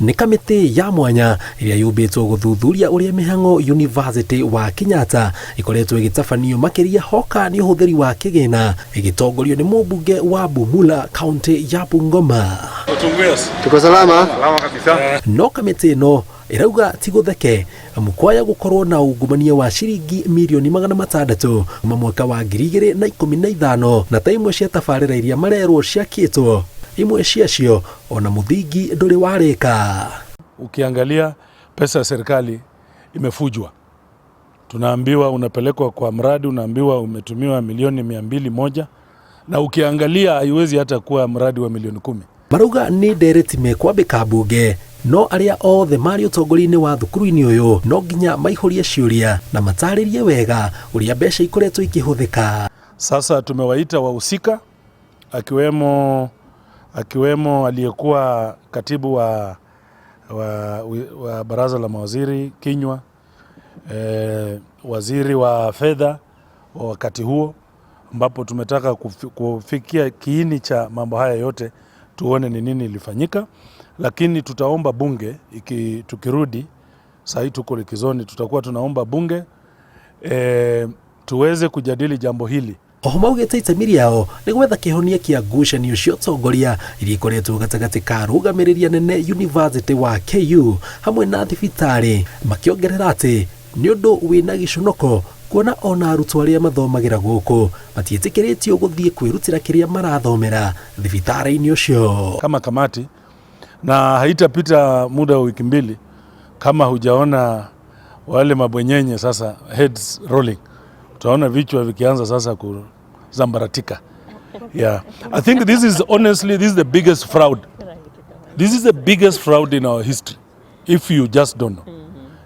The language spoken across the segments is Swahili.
Nĩ kamĩtĩ ya mwanya ĩrĩa yũmbĩtwo gũthuthuria ũrĩa mĩhang'o University wa Kenyatta ĩkoretwo ĩgĩtabanio makĩria hoka nĩ ũhũthĩri wa kĩgĩna ĩgĩtongorio nĩ mũmbunge wa Bumula kaunti ya Bungoma. Tuko salama kabisa. No kamĩtĩ ĩno irauga ti gũtheke mukwaya gukorwo na ungumania wa ciringi milioni 600 mwaka wa 2015 na ta imwe cia tabarĩra iria marerwo ciakĩtwo imwe ciacio ona muthingi ndũrĩ warĩka. Ukiangalia pesa ya serikali imefujwa. Tunaambiwa unapelekwa kwa mradi, unaambiwa umetumiwa milioni 201 na ukiangalia haiwezi hata kuwa mradi wa milioni 10. Marauga ni ndereti mekwambĩka mbunge no arĩa othe marĩ ũtongoria-inĩ wa thukuru-inĩ ũyũ no nginya maihũrie ciũria na matarĩrie wega ũrĩa mbeca ikoretwo ikĩhũthĩka. Sasa tumewaita wahusika akiwemo aliyekuwa katibu wa baraza la mawaziri Kinywa, waziri wa fedha wa wakati huo, ambapo tumetaka kufikia kiini cha mambo haya yote, tuone ni nini ilifanyika. Lakini tutaomba bunge tukirudi sasa tuko likizoni, tutakuwa tunaomba bunge tuweze kujadili jambo hili. Oho maugĩte itemi rĩao nĩ gwetha kĩhonia kĩa ngucanio cia ũtongoria iria ikoretwo gatagatĩ ka arũgamĩrĩri nene University wa KU hamwe na thibitarĩ, makĩongerera atĩ nĩ ũndũ wĩna gĩconoko kuona ona arutwo arĩa mathomagĩra gũkũ matiĩtĩkĩrĩtio gũthiĩ kwĩrutĩra kĩrĩa marathomera thibitarĩ-inĩ ũcio. Kama kamati na haitapita muda wa wiki mbili kama hujaona wale mabwenyenye sasa heads rolling, utaona vichwa vikianza sasa kuzambaratika. Yeah, I think this is the biggest fraud. This is the biggest fraud in our history if you just don't know.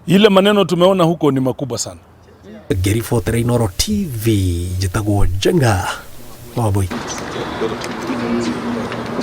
Ile maneno tumeona huko ni makubwa sana. Gary Forterainoro TV, jitagwo Jenga Mabui.